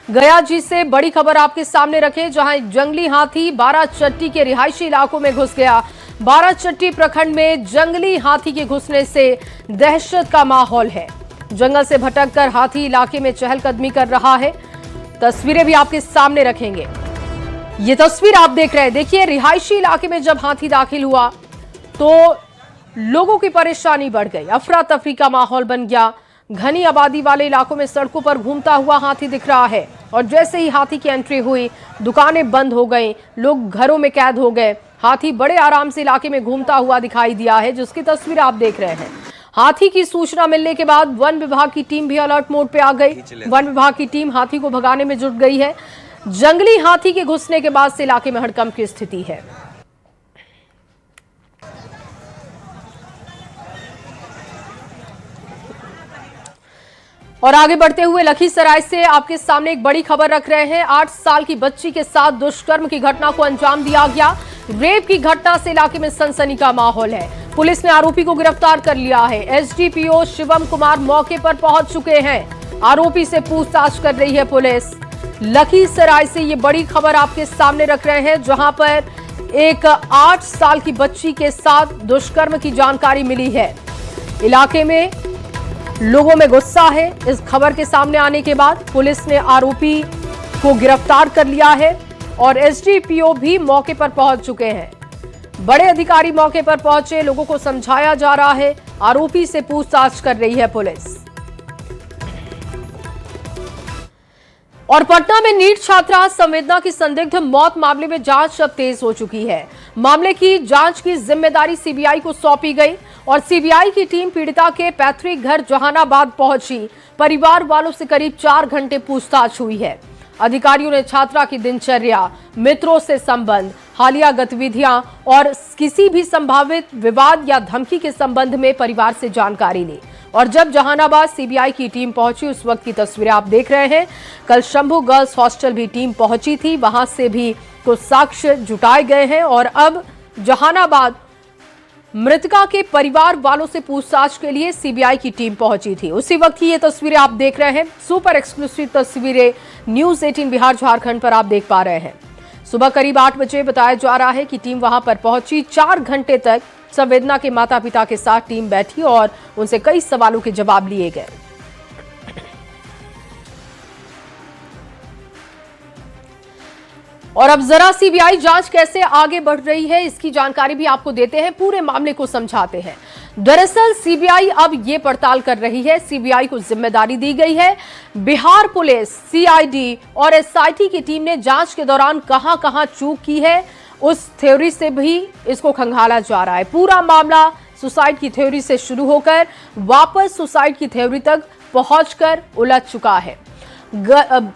गया जी से बड़ी खबर आपके सामने रखे, जहां जंगली हाथी बाराचट्टी के रिहायशी इलाकों में घुस गया। बाराचट्टी प्रखंड में जंगली हाथी के घुसने से दहशत का माहौल है। जंगल से भटककर हाथी इलाके में चहलकदमी कर रहा है। तस्वीरें भी आपके सामने रखेंगे। ये तस्वीर आप देख रहे हैं, देखिए रिहायशी इलाके में जब हाथी दाखिल हुआ तो लोगों की परेशानी बढ़ गई, अफरा तफरी का माहौल बन गया। घनी आबादी वाले इलाकों में सड़कों पर घूमता हुआ हाथी दिख रहा है और जैसे ही हाथी की एंट्री हुई दुकानें बंद हो गई, लोग घरों में कैद हो गए। हाथी बड़े आराम से इलाके में घूमता हुआ दिखाई दिया है, जिसकी तस्वीर आप देख रहे हैं। हाथी की सूचना मिलने के बाद वन विभाग की टीम भी अलर्ट मोड पे आ गई। वन विभाग की टीम हाथी को भगाने में जुट गई है। जंगली हाथी के घुसने के बाद से इलाके में हड़कंप की स्थिति है। और आगे बढ़ते हुए लखीसराय से आपके सामने एक बड़ी खबर रख रहे हैं। 8 साल की बच्ची के साथ दुष्कर्म की घटना को अंजाम दिया गया। रेप की घटना से इलाके में सनसनी का माहौल है। पुलिस ने आरोपी को गिरफ्तार कर लिया है। एसडीपीओ शिवम कुमार मौके पर पहुंच चुके हैं। आरोपी से पूछताछ कर रही है पुलिस। लखीसराय से ये बड़ी खबर आपके सामने रख रहे हैं, जहां पर एक 8 साल की बच्ची के साथ दुष्कर्म की जानकारी मिली है। इलाके में लोगों में गुस्सा है। इस खबर के सामने आने के बाद पुलिस ने आरोपी को गिरफ्तार कर लिया है और एसडीपीओ भी मौके पर पहुंच चुके हैं। बड़े अधिकारी मौके पर पहुंचे, लोगों को समझाया जा रहा है। आरोपी से पूछताछ कर रही है पुलिस। और पटना में नीट छात्रा संवेदना की संदिग्ध मौत मामले में जांच अब तेज हो चुकी है। मामले की जांच की जिम्मेदारी सीबीआई को सौंपी गई और सीबीआई की टीम पीड़िता के पैतृक घर जहानाबाद पहुंची। परिवार वालों से करीब 4 घंटे पूछताछ हुई है। अधिकारियों ने छात्रा की दिनचर्या, मित्रों से संबंध, हालिया गतिविधियां और किसी भी संभावित विवाद या धमकी के संबंध में परिवार से जानकारी ली। और जब जहानाबाद सीबीआई की टीम पहुंची, उस वक्त की तस्वीरें आप देख रहे हैं। कल शंभू गर्ल्स हॉस्टल भी टीम पहुंची थी, वहां से भी कुछ साक्ष्य जुटाए गए हैं और अब जहानाबाद मृतका के परिवार वालों से पूछताछ के लिए सीबीआई की टीम पहुंची थी। उसी वक्त की ये तस्वीरें आप देख रहे हैं। सुपर एक्सक्लूसिव तस्वीरें न्यूज 18 बिहार झारखंड पर आप देख पा रहे हैं। सुबह करीब 8 बजे बताया जा रहा है कि टीम वहां पर पहुंची। 4 घंटे तक संवेदना के माता पिता के साथ टीम बैठी और उनसे कई सवालों के जवाब लिए गए। और अब जरा सीबीआई जांच कैसे आगे बढ़ रही है, इसकी जानकारी भी आपको देते हैं, पूरे मामले को समझाते हैं। दरअसल सीबीआई अब ये पड़ताल कर रही है। सीबीआई को जिम्मेदारी दी गई है। बिहार पुलिस, सीआईडी और एसआईटी की टीम ने जांच के दौरान कहां-कहां चूक की है, उस थ्योरी से भी इसको खंगाला जा रहा है। पूरा मामला सुसाइड की थ्योरी से शुरू होकर वापस सुसाइड की थ्योरी तक पहुंचकर उलझ चुका है।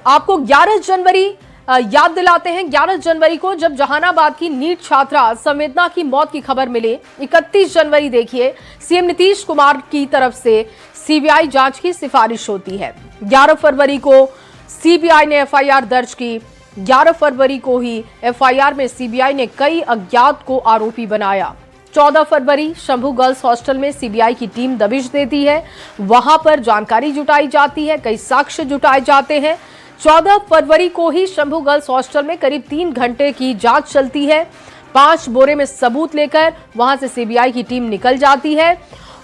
आपको 11 जनवरी याद दिलाते हैं। 11 जनवरी को जब जहानाबाद की नीट छात्रा संवेदना की मौत की खबर मिली, 31 जनवरी देखिए सीएम नीतीश कुमार की तरफ से सीबीआई जांच की सिफारिश होती है। 11 फरवरी को सीबीआई ने एफआईआर दर्ज की। 11 फरवरी को ही एफआईआर में सीबीआई ने कई अज्ञात को आरोपी बनाया। 14 फरवरी शंभू गर्ल्स हॉस्टल में सीबीआई की टीम दबिश देती है। वहां पर जानकारी जुटाई जाती है, कई साक्ष्य जुटाए जाते हैं। 14 फरवरी को ही शंभू गर्ल्स हॉस्टल में करीब 3 घंटे की जांच चलती है। 5 बोरे में सबूत लेकर वहां से सीबीआई की टीम निकल जाती है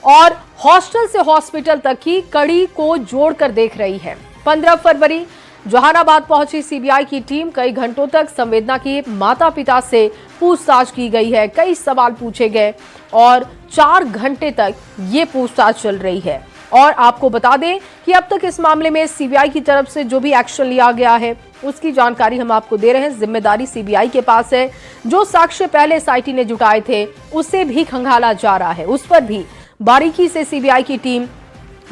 और हॉस्टल से हॉस्पिटल तक की कड़ी को जोड़कर देख रही है। 15 फरवरी जहानाबाद पहुंची सीबीआई की टीम। कई घंटों तक संवेदना के माता पिता से पूछताछ की गई है, कई सवाल पूछे गए और 4 घंटे तक ये पूछताछ चल रही है। और आपको बता दें कि अब तक इस मामले में सीबीआई की तरफ से जो भी एक्शन लिया गया है उसकी जानकारी हम आपको दे रहे हैं। जिम्मेदारी सीबीआई के पास है। जो साक्ष्य पहले एसआईटी ने जुटाए थे उसे भी खंगाला जा रहा है, उस पर भी बारीकी से सीबीआई की टीम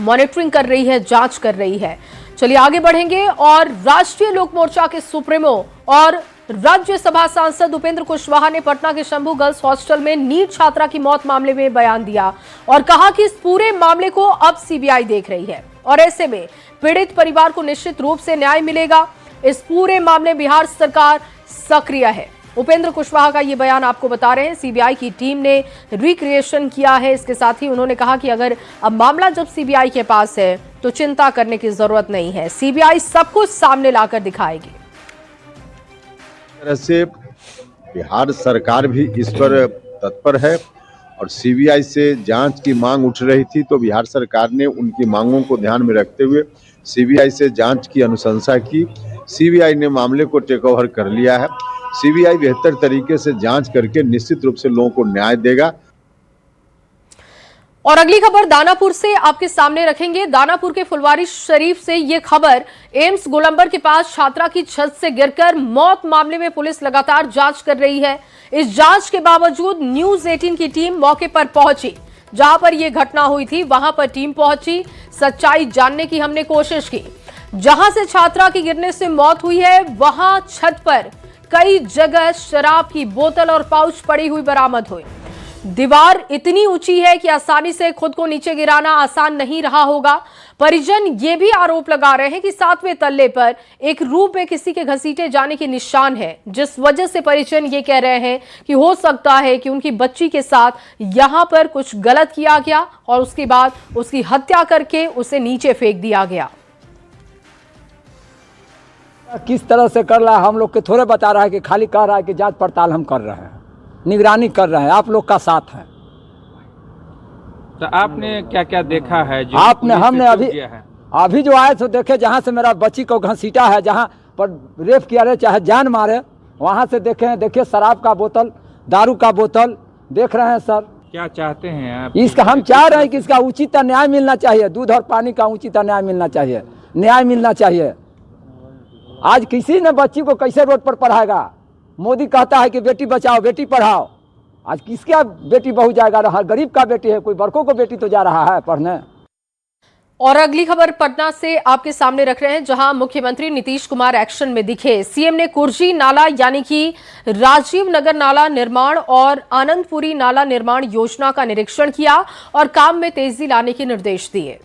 मॉनिटरिंग कर रही है, जांच कर रही है। चलिए आगे बढ़ेंगे और राष्ट्रीय लोक मोर्चा के सुप्रीमो और राज्यसभा सांसद उपेंद्र कुशवाहा ने पटना के शंभू गर्ल्स हॉस्टल में नीट छात्रा की मौत मामले में बयान दिया और कहा कि इस पूरे मामले को अब सीबीआई देख रही है और ऐसे में पीड़ित परिवार को निश्चित रूप से न्याय मिलेगा। इस पूरे मामले में बिहार सरकार सक्रिय है। उपेंद्र कुशवाहा का ये बयान आपको बता रहे हैं। सीबीआई की टीम ने रिक्रिएशन किया है। इसके साथ ही उन्होंने कहा कि अगर अब मामला जब सीबीआई के पास है तो चिंता करने की जरूरत नहीं है। सीबीआई सब कुछ सामने लाकर दिखाएगी। तरह से बिहार सरकार भी इस पर तत्पर है और सीबीआई से जांच की मांग उठ रही थी, तो बिहार सरकार ने उनकी मांगों को ध्यान में रखते हुए सीबीआई से जांच की अनुशंसा की। सीबीआई ने मामले को टेक ओवर कर लिया है। सीबीआई बेहतर तरीके से जांच करके निश्चित रूप से लोगों को न्याय देगा। और अगली खबर दानापुर से आपके सामने रखेंगे। दानापुर के फुलवारी शरीफ से ये खबर, एम्स गोलंबर के पास छात्रा की छत से गिरकर मौत मामले में पुलिस लगातार जांच कर रही है। इस जांच के बावजूद न्यूज 18 की टीम मौके पर पहुंची। जहां पर यह घटना हुई थी वहां पर टीम पहुंची, सच्चाई जानने की हमने कोशिश की। जहां से छात्रा की गिरने से मौत हुई है वहां छत पर कई जगह शराब की बोतल और पाउच पड़ी हुई बरामद हुई। दीवार इतनी ऊंची है कि आसानी से खुद को नीचे गिराना आसान नहीं रहा होगा। परिजन ये भी आरोप लगा रहे हैं कि 7वें तल्ले पर एक रूम में किसी के घसीटे जाने के निशान है, जिस वजह से परिजन ये कह रहे हैं कि हो सकता है कि उनकी बच्ची के साथ यहां पर कुछ गलत किया गया और उसके बाद उसकी हत्या करके उसे नीचे फेंक दिया गया। किस तरह से कर रहा है हम लोग के थोड़े बता रहा है कि खाली कह रहा है कि जांच पड़ताल हम कर रहे हैं, निगरानी कर रहे हैं, आप लोग का साथ है। तो आपने क्या क्या देखा है जो आपने हमने अभी जो आए तो देखे, जहाँ से मेरा बच्ची को घसीटा है, जहाँ पर रेप किया रहे चाहे जान मारे, वहाँ से देखिए शराब का बोतल, दारू का बोतल देख रहे हैं सर। क्या चाहते हैं आप? इसका हम चाह रहे हैं कि इसका उचित न्याय मिलना चाहिए। दूध और पानी का उचित न्याय मिलना चाहिए, न्याय मिलना चाहिए। आज किसी ने बच्ची को कैसे रोड पर पढ़ाएगा? मोदी कहता है कि बेटी बचाओ बेटी पढ़ाओ, आज किसका बेटी बहू जाएगा? रहा गरीब का बेटी है, कोई बड़कों को बेटी तो जा रहा है पढ़ने। और अगली खबर पटना से आपके सामने रख रहे हैं, जहां मुख्यमंत्री नीतीश कुमार एक्शन में दिखे। सीएम ने कुर्जी नाला यानी कि राजीव नगर नाला निर्माण और आनंदपुरी नाला निर्माण योजना का निरीक्षण किया और काम में तेजी लाने के निर्देश दिए।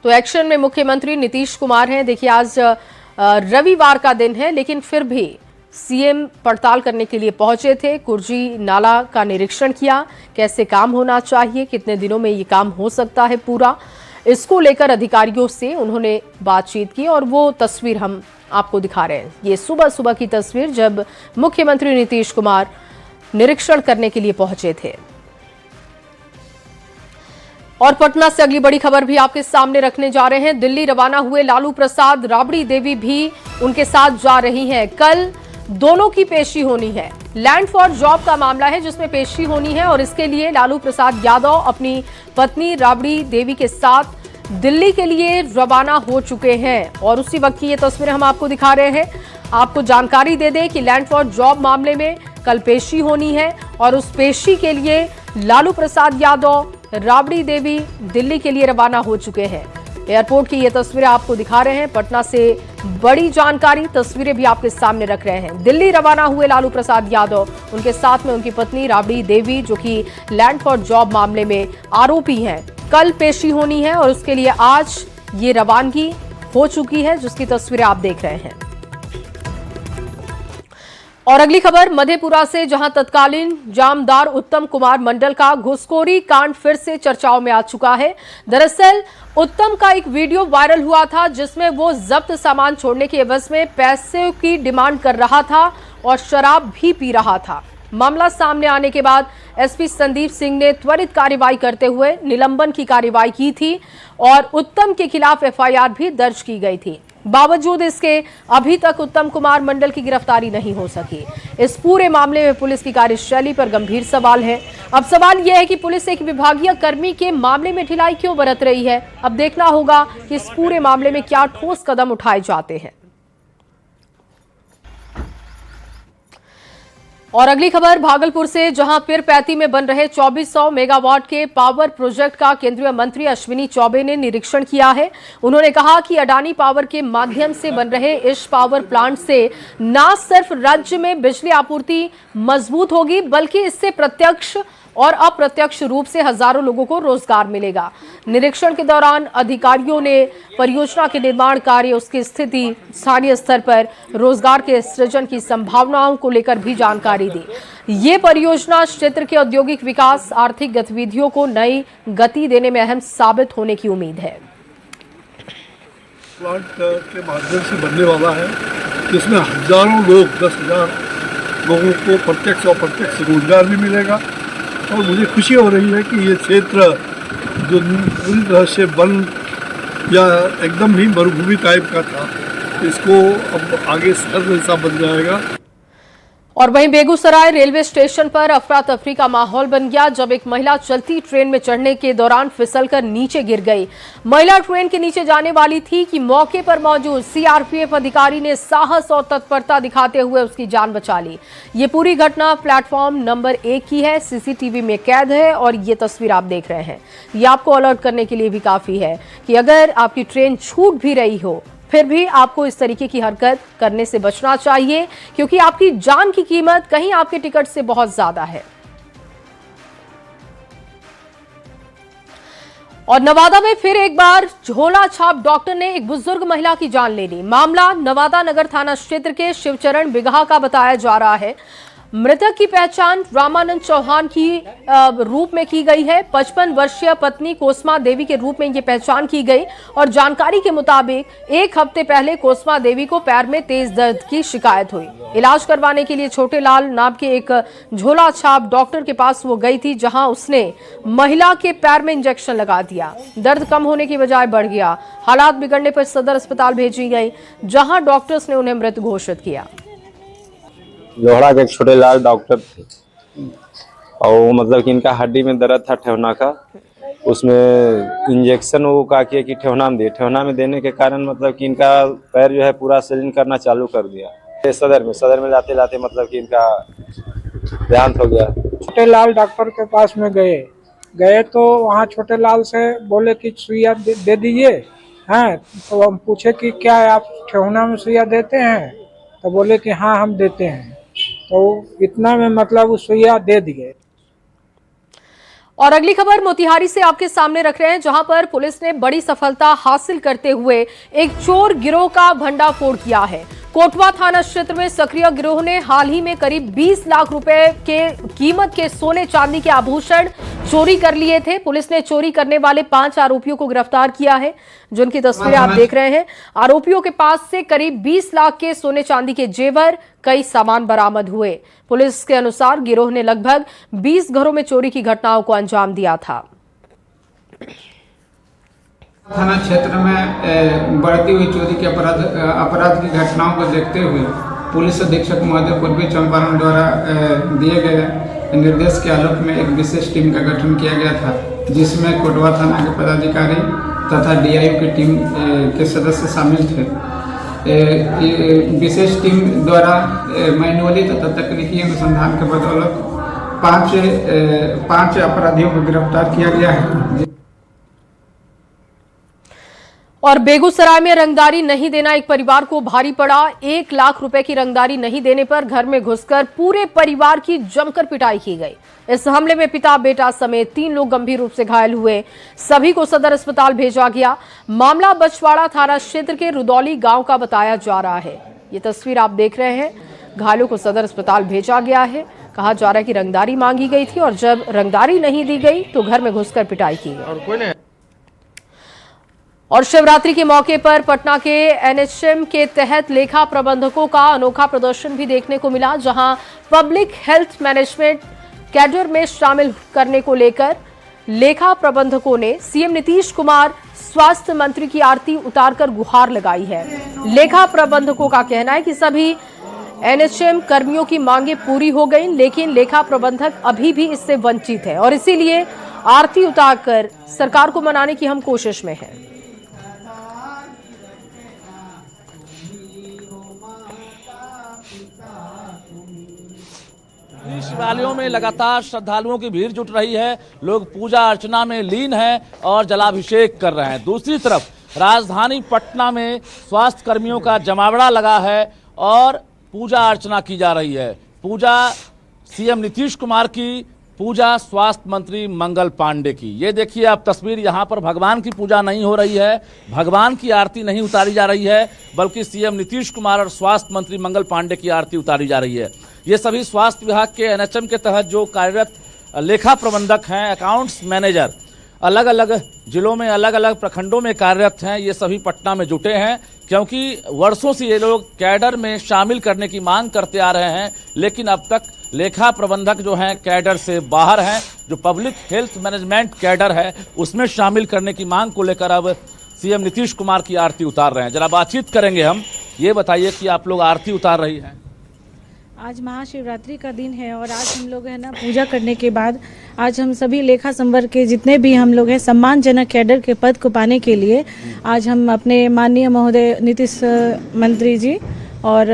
तो एक्शन में मुख्यमंत्री नीतीश कुमार हैं। देखिए, आज रविवार का दिन है, लेकिन फिर भी सीएम पड़ताल करने के लिए पहुंचे थे। कुर्जी नाला का निरीक्षण किया, कैसे काम होना चाहिए, कितने दिनों में ये काम हो सकता है पूरा, इसको लेकर अधिकारियों से उन्होंने बातचीत की और वो तस्वीर हम आपको दिखा रहे हैं। ये सुबह सुबह की तस्वीर जब मुख्यमंत्री नीतीश कुमार निरीक्षण करने के लिए पहुंचे थे। और पटना से अगली बड़ी खबर भी आपके सामने रखने जा रहे हैं। दिल्ली रवाना हुए लालू प्रसाद, राबड़ी देवी भी उनके साथ जा रही हैं। कल दोनों की पेशी होनी है। लैंड फॉर जॉब का मामला है जिसमें पेशी होनी है और इसके लिए लालू प्रसाद यादव अपनी पत्नी राबड़ी देवी के साथ दिल्ली के लिए रवाना हो चुके हैं। और उसी वक्त की ये तस्वीरें हम आपको दिखा रहे हैं। आपको जानकारी दे दें कि लैंड फॉर जॉब मामले में कल पेशी होनी है और उस पेशी के लिए लालू प्रसाद यादव, राबड़ी देवी दिल्ली के लिए रवाना हो चुके हैं। एयरपोर्ट की ये तस्वीरें आपको दिखा रहे हैं। पटना से बड़ी जानकारी, तस्वीरें भी आपके सामने रख रहे हैं। दिल्ली रवाना हुए लालू प्रसाद यादव, उनके साथ में उनकी पत्नी राबड़ी देवी, जो कि लैंड फॉर जॉब मामले में आरोपी हैं। कल पेशी होनी है और उसके लिए आज ये रवानगी हो चुकी है, जिसकी तस्वीरें आप देख रहे हैं। और अगली खबर मधेपुरा से, जहां तत्कालीन जामदार उत्तम कुमार मंडल का घुसखोरी कांड फिर से चर्चाओं में आ चुका है। दरअसल उत्तम का एक वीडियो वायरल हुआ था जिसमें वो जब्त सामान छोड़ने के एवज में पैसे की डिमांड कर रहा था और शराब भी पी रहा था। मामला सामने आने के बाद एसपी संदीप सिंह ने त्वरित कार्रवाई करते हुए निलंबन की कार्रवाई की थी और उत्तम के खिलाफ एफआईआर भी दर्ज की गई थी। बावजूद इसके अभी तक उत्तम कुमार मंडल की गिरफ्तारी नहीं हो सकी। इस पूरे मामले में पुलिस की कार्यशैली पर गंभीर सवाल है। अब सवाल यह है कि पुलिस एक विभागीय कर्मी के मामले में ढिलाई क्यों बरत रही है। अब देखना होगा कि इस पूरे मामले में क्या ठोस कदम उठाए जाते हैं। और अगली खबर भागलपुर से, जहां पीरपैंती में बन रहे 2400 मेगावाट के पावर प्रोजेक्ट का केंद्रीय मंत्री अश्विनी चौबे ने निरीक्षण किया है। उन्होंने कहा कि अडानी पावर के माध्यम से बन रहे इस पावर प्लांट से न सिर्फ राज्य में बिजली आपूर्ति मजबूत होगी, बल्कि इससे प्रत्यक्ष और अप्रत्यक्ष रूप से हजारों लोगों को रोजगार मिलेगा। निरीक्षण के दौरान अधिकारियों ने परियोजना के निर्माण कार्य, उसकी स्थिति, स्थानीय स्तर पर रोजगार के सृजन की संभावनाओं को लेकर भी जानकारी दी। ये परियोजना क्षेत्र के औद्योगिक विकास, आर्थिक गतिविधियों को नई गति देने में अहम साबित होने की उम्मीद है। प्लांट के माध्यम से बनने वाला है, जिसमें हजारों लोग, 10,000 लोगों को प्रत्यक्ष और अप्रत्यक्ष रोजगार भी मिलेगा। और मुझे खुशी हो रही है कि ये क्षेत्र जो पूरी तरह से वन या एकदम ही मरुभूमि टाइप का था, इसको अब आगे शहर जैसा बन जाएगा। और वहीं बेगूसराय रेलवे स्टेशन पर अफरा तफरी का माहौल बन गया जब एक महिला चलती ट्रेन में चढ़ने के दौरान फिसलकर नीचे गिर गई। महिला ट्रेन के नीचे जाने वाली थी कि मौके पर मौजूद सीआरपीएफ अधिकारी ने साहस और तत्परता दिखाते हुए उसकी जान बचा ली। ये पूरी घटना प्लेटफॉर्म नंबर 1 की है, सीसीटीवी में कैद है और ये तस्वीर आप देख रहे हैं। ये आपको अलर्ट करने के लिए भी काफी है कि अगर आपकी ट्रेन छूट भी रही हो, फिर भी आपको इस तरीके की हरकत करने से बचना चाहिए, क्योंकि आपकी जान की कीमत कहीं आपके टिकट से बहुत ज्यादा है। और नवादा में फिर एक बार झोला छाप डॉक्टर ने एक बुजुर्ग महिला की जान ले ली। मामला नवादा नगर थाना क्षेत्र के शिवचरण बिगहा का बताया जा रहा है। मृतक की पहचान रामानंद चौहान की रूप में की गई है। 55 वर्षीय पत्नी कोसमा देवी के रूप में ये पहचान की गई और जानकारी के मुताबिक एक हफ्ते पहले कोसमा देवी को पैर में तेज दर्द की शिकायत हुई। इलाज करवाने के लिए छोटे लाल नाम के एक झोला छाप डॉक्टर के पास वो गई थी, जहां उसने महिला के पैर में इंजेक्शन लगा दिया। दर्द कम होने की बजाय बढ़ गया। हालात बिगड़ने पर सदर अस्पताल भेजी गई, जहां डॉक्टर्स ने उन्हें मृत घोषित किया। लोहड़ा के छोटे लाल डॉक्टर थे और वो मतलब कि इनका हड्डी में दर्द था ठेहुना का, उसमें इंजेक्शन वो का किया कि ठेहुना में दिए। ठेहुना में देने के कारण मतलब कि इनका पैर जो है पूरा सलीन करना चालू कर दिया। सदर में लाते लाते मतलब कि इनका देहांत हो गया। छोटे लाल डॉक्टर के पास में गए तो वहाँ छोटे लाल से बोले कि सुइया दे दीजिए। हैं तो हम पूछे कि क्या आप ठेहुना में सुइया देते हैं, तो बोले कि हाँ हम देते हैं। तो इतना में मतलब वो सुइया दे दिए। और अगली खबर मोतिहारी से आपके सामने रख रहे हैं, जहां पर पुलिस ने बड़ी सफलता हासिल करते हुए एक चोर गिरोह का भंडाफोड़ किया है। कोटवा थाना क्षेत्र में सक्रिय गिरोह ने हाल ही में करीब 20 लाख रुपए के कीमत के सोने चांदी के आभूषण चोरी कर लिए थे। पुलिस ने चोरी करने वाले 5 आरोपियों को गिरफ्तार किया है, जिनकी तस्वीरें आप देख रहे हैं। आरोपियों के पास से करीब 20 लाख के सोने चांदी के जेवर, कई सामान बरामद हुए। पुलिस के अनुसार गिरोह ने लगभग 20 घरों में चोरी की घटनाओं को अंजाम दिया था। थाना क्षेत्र में बढ़ती हुई चोरी के अपराध की घटनाओं को देखते हुए पुलिस अधीक्षक महोदय पूर्वी चंपारण द्वारा दिए गए निर्देश के आलोक में एक विशेष टीम का गठन किया गया था, जिसमें कोटवा थाना के पदाधिकारी तथा डीआईओ की टीम के सदस्य शामिल थे। विशेष टीम द्वारा मैनुअली तथा तकनीकी अनुसंधान के बदौलत 5 अपराधियों को गिरफ्तार किया गया है। और बेगूसराय में रंगदारी नहीं देना एक परिवार को भारी पड़ा। 1 लाख रुपए की रंगदारी नहीं देने पर घर में घुसकर पूरे परिवार की जमकर पिटाई की गई। इस हमले में पिता, बेटा समेत 3 लोग गंभीर रूप से घायल हुए। सभी को सदर अस्पताल भेजा गया। मामला बछवाड़ा थाना क्षेत्र के रुदौली गांव का बताया जा रहा है। ये तस्वीर आप देख रहे हैं। घायलों को सदर अस्पताल भेजा गया है। कहा जा रहा है कि रंगदारी मांगी गई थी और जब रंगदारी नहीं दी गई तो घर में घुसकर पिटाई की गई। और शिवरात्रि के मौके पर पटना के एनएचएम के तहत लेखा प्रबंधकों का अनोखा प्रदर्शन भी देखने को मिला, जहां पब्लिक हेल्थ मैनेजमेंट कैडर में शामिल करने को लेकर लेखा प्रबंधकों ने सीएम नीतीश कुमार, स्वास्थ्य मंत्री की आरती उतारकर गुहार लगाई है। लेखा प्रबंधकों का कहना है कि सभी एनएचएम कर्मियों की मांगे पूरी हो गई, लेकिन लेखा प्रबंधक अभी भी इससे वंचित है और इसीलिए आरती उतारकर सरकार को मनाने की हम कोशिश में हैं। शिवालयों में लगातार श्रद्धालुओं की भीड़ जुट रही है। लोग पूजा अर्चना में लीन हैं और जलाभिषेक कर रहे हैं। दूसरी तरफ राजधानी पटना में स्वास्थ्य कर्मियों का जमावड़ा लगा है और पूजा अर्चना की जा रही है। पूजा सीएम नीतीश कुमार की पूजा स्वास्थ्य मंत्री मंगल पांडे की। ये देखिए आप तस्वीर, यहाँ पर भगवान की पूजा नहीं हो रही है, भगवान की आरती नहीं उतारी जा रही है, बल्कि सीएम नीतीश कुमार और स्वास्थ्य मंत्री मंगल पांडे की आरती उतारी जा रही है। ये सभी स्वास्थ्य विभाग के एनएचएम के तहत जो कार्यरत लेखा प्रबंधक हैं, अकाउंट्स मैनेजर, अलग अलग जिलों में अलग अलग प्रखंडों में कार्यरत हैं, ये सभी पटना में जुटे हैं, क्योंकि वर्षों से ये लोग कैडर में शामिल करने की मांग करते आ रहे हैं, लेकिन अब तक लेखा प्रबंधक जो हैं कैडर से बाहर हैं। जो पब्लिक हेल्थ मैनेजमेंट कैडर है उसमें शामिल करने की मांग को लेकर अब सीएम नीतीश कुमार की आरती उतार रहे हैं। जरा बातचीत करेंगे हम। ये बताइए कि आप लोग आरती उतार रही हैं। आज महाशिवरात्रि का दिन है और आज हम लोग है ना पूजा करने के बाद आज हम सभी लेखा संवर्ग के जितने भी हम लोग हैं सम्मानजनक कैडर के पद को पाने के लिए आज हम अपने माननीय महोदय नीतीश मंत्री जी और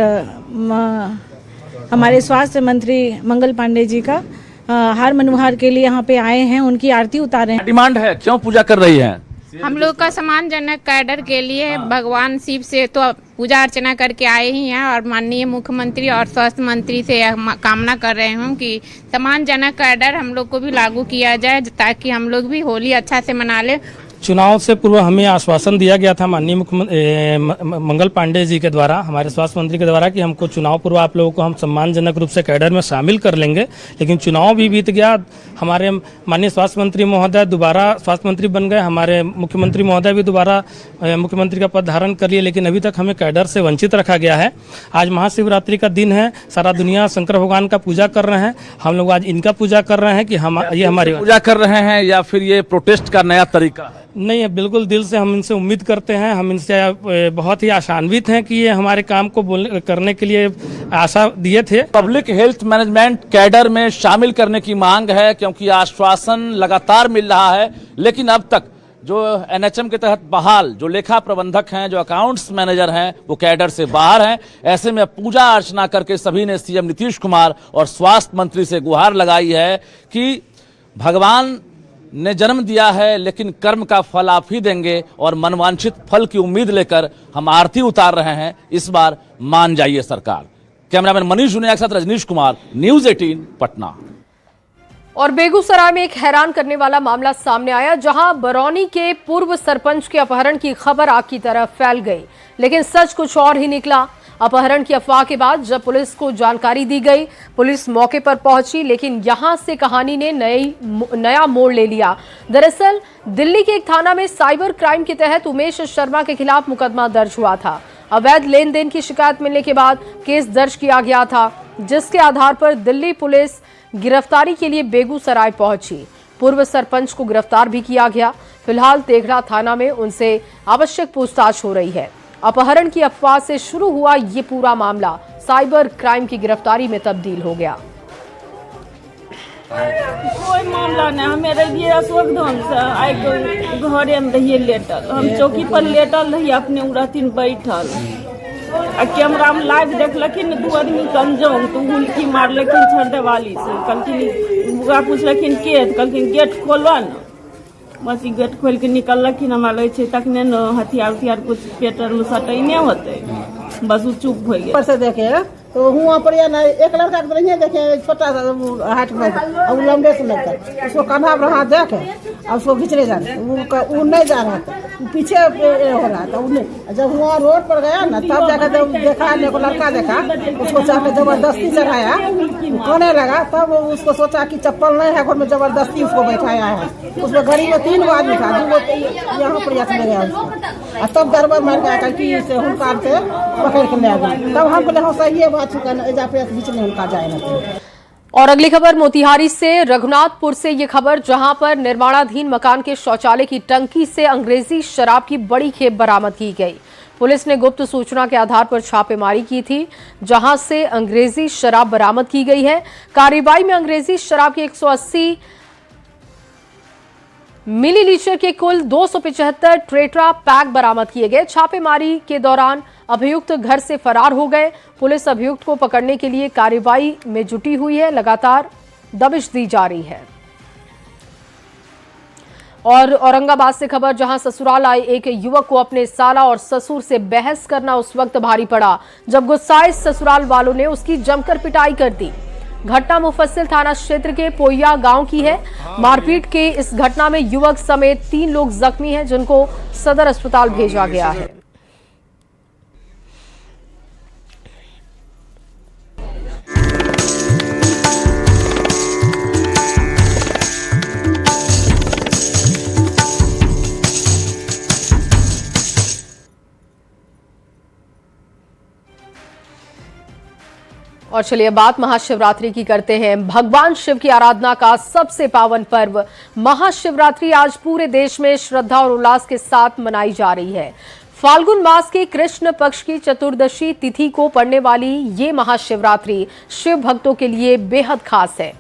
हमारे स्वास्थ्य मंत्री मंगल पांडे जी का हार मनोहार के लिए यहाँ पे आए हैं, उनकी आरती उतारे हैं। डिमांड है, क्यों पूजा कर रही हैं? हम लोग का सम्मानजनक कैडर के लिए भगवान शिव से तो पूजा अर्चना करके आए ही हैं और माननीय मुख्यमंत्री और स्वास्थ्य मंत्री से कामना कर रहे हूँ कि सम्मानजनक कैडर हम लोग को भी लागू किया जाए ताकि हम लोग भी होली अच्छा से मना ले। चुनाव से पूर्व हमें आश्वासन दिया गया था माननीय मुख्यमंत्री मंगल पांडे जी के द्वारा, हमारे स्वास्थ्य मंत्री के द्वारा, कि हमको चुनाव पूर्व आप लोगों को हम सम्मानजनक रूप से कैडर में शामिल कर लेंगे। लेकिन चुनाव भी बीत गया, हमारे माननीय स्वास्थ्य मंत्री महोदय दोबारा स्वास्थ्य मंत्री बन गए, हमारे मुख्यमंत्री महोदय भी दोबारा मुख्यमंत्री का पद धारण कर लिए, लेकिन अभी तक हमें कैडर से वंचित रखा गया है। आज महाशिवरात्रि का दिन है, सारा दुनिया शंकर भगवान का पूजा कर रहे हैं, हम लोग आज इनका पूजा कर रहे हैं कि हम ये हमारी पूजा कर रहे हैं या फिर ये प्रोटेस्ट का नया तरीका है? नहीं है, बिल्कुल दिल से हम इनसे उम्मीद करते हैं, हम इनसे बहुत ही आशान्वित हैं कि ये हमारे काम को करने के लिए आशा दिए थे। पब्लिक हेल्थ मैनेजमेंट कैडर में शामिल करने की मांग है, क्योंकि आश्वासन लगातार मिल रहा है, लेकिन अब तक जो एनएचएम के तहत बहाल जो लेखा प्रबंधक हैं, जो अकाउंट्स मैनेजर हैं, वो कैडर से बाहर हैं। ऐसे में पूजा अर्चना करके सभी ने सीएम नीतीश कुमार और स्वास्थ्य मंत्री से गुहार लगाई है कि भगवान ने जन्म दिया है, लेकिन कर्म का फल आप ही देंगे और मनवांछित फल की उम्मीद लेकर हम आरती उतार रहे हैं। इस बार मान जाइए सरकार। कैमरामैन मनीष जुनिया के साथ रजनीश कुमार, न्यूज़ 18 पटना। और बेगूसराय में एक हैरान करने वाला मामला सामने आया, जहां बरौनी के पूर्व सरपंच के अपहरण की खबर आग की तरह फैल गई, लेकिन सच कुछ और ही निकला। अपहरण की अफवाह के बाद जब पुलिस को जानकारी दी गई, पुलिस मौके पर पहुंची, लेकिन यहां से कहानी ने नया मोड़ ले लिया। दरअसल दिल्ली के एक थाना में साइबर क्राइम के तहत उमेश शर्मा के खिलाफ मुकदमा दर्ज हुआ था। अवैध लेन देन की शिकायत मिलने के बाद केस दर्ज किया गया था, जिसके आधार पर दिल्ली पुलिस गिरफ्तारी के लिए बेगूसराय पहुंची। पूर्व सरपंच को गिरफ्तार भी किया गया। फिलहाल तेघड़ा थाना में उनसे आवश्यक पूछताछ हो रही है। अपहरण की अफवाह से शुरू हुआ ये पूरा मामला साइबर क्राइम की गिरफ्तारी में तब्दील हो गया। कोई मामला नहीं, हमें रहिए अशोक धाम से आई घरे में रहिए लेटल, हम चौकी पर लेटल रहिए, अपने उड़तीन बैठल आ कैमरा में लाइव देखलखिन 2 आदमी कंजोंग तो हुलकी मारलखिन छरदेवाली से। कहलखिन बुआ पूछलखिन के, कहलखिन गेट खोलो न। बस गेट खोल के निकलखिन, हमरा लगे छै तखने न हथियार उथियार कुछ पेटर में सटैने होते, बस वो चुप हो गए। से देखे तो हुआ पर ना एक लड़का के नहीं देखे, छोटा सा हाथ में और लंबे से लगता, उसको कान्हा पर हाथ देखे और उसको खींचने जा रहे, वो नहीं जा रहा था, पीछे हो रहा था। उन्हें जब वहाँ रोड पर गया ना, तब जाकर जब देखा, को लड़का देखा, उसको जाकर जबरदस्ती चढ़ाया, खोने लगा, तब उसको सोचा कि चप्पल नहीं है घर में, जबरदस्ती उसको बैठाया है। उसमें गाड़ी में 3 आदमी था, 2 यहाँ पर चले गया उसको, तब गड़बड़ मार गया कि हुनकार से पकड़ के ले गए। तब हम बोले हाँ सही है, और अगली खबर मोतिहारी से, रघुनाथपुर से ये खबर, जहां पर निर्माणाधीन मकान के शौचालय की टंकी से अंग्रेजी शराब की बड़ी खेप बरामद की गई। पुलिस ने गुप्त सूचना के आधार पर छापेमारी की थी, जहां से अंग्रेजी शराब बरामद की गई है। कार्रवाई में अंग्रेजी शराब के 180 मिलीलीटर के कुल 275 ट्रेट्रा पैक बरामद किए गए। छापेमारी के दौरान अभियुक्त घर से फरार हो गए। पुलिस अभियुक्त को पकड़ने के लिए कार्रवाई में जुटी हुई है, लगातार दबिश दी जा रही है। और औरंगाबाद से खबर, जहां ससुराल आए एक युवक को अपने साला और ससुर से बहस करना उस वक्त भारी पड़ा जब गुस्साए ससुराल वालों ने उसकी जमकर पिटाई कर दी। घटना मुफस्सिल थाना क्षेत्र के पोइया गांव की है। मारपीट के इस घटना में युवक समेत 3 लोग जख्मी हैं, जिनको सदर अस्पताल भेजा गया है। और चलिए बात महाशिवरात्रि की करते हैं। भगवान शिव की आराधना का सबसे पावन पर्व महाशिवरात्रि आज पूरे देश में श्रद्धा और उल्लास के साथ मनाई जा रही है। फाल्गुन मास के कृष्ण पक्ष की चतुर्दशी तिथि को पड़ने वाली ये महाशिवरात्रि शिव भक्तों के लिए बेहद खास है।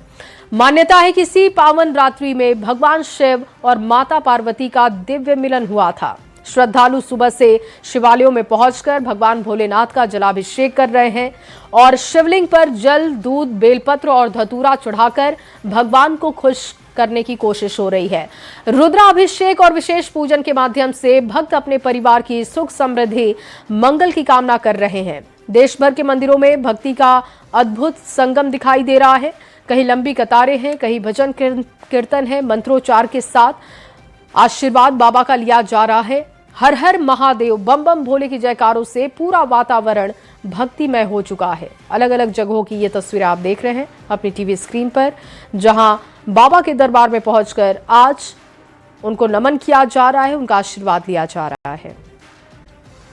मान्यता है कि इसी पावन रात्रि में भगवान शिव और माता पार्वती का दिव्य मिलन हुआ था। श्रद्धालु सुबह से शिवालयों में पहुंचकर भगवान भोलेनाथ का जलाभिषेक कर रहे हैं और शिवलिंग पर जल, दूध, बेलपत्र और धतूरा चढ़ाकर भगवान को खुश करने की कोशिश हो रही है। रुद्राभिषेक और विशेष पूजन के माध्यम से भक्त अपने परिवार की सुख, समृद्धि, मंगल की कामना कर रहे हैं। देश भर के मंदिरों में भक्ति का अद्भुत संगम दिखाई दे रहा है। कहीं लंबी कतारें हैं, कहीं भजन कीर्तन है। मंत्रोच्चार के साथ आशीर्वाद बाबा का लिया जा रहा है। हर हर महादेव, बम बम भोले की जयकारों से पूरा वातावरण भक्तिमय हो चुका है। अलग अलग जगहों की ये तस्वीरें आप देख रहे हैं अपनी टीवी स्क्रीन पर, जहां बाबा के दरबार में पहुंचकर आज उनको नमन किया जा रहा है, उनका आशीर्वाद लिया जा रहा है।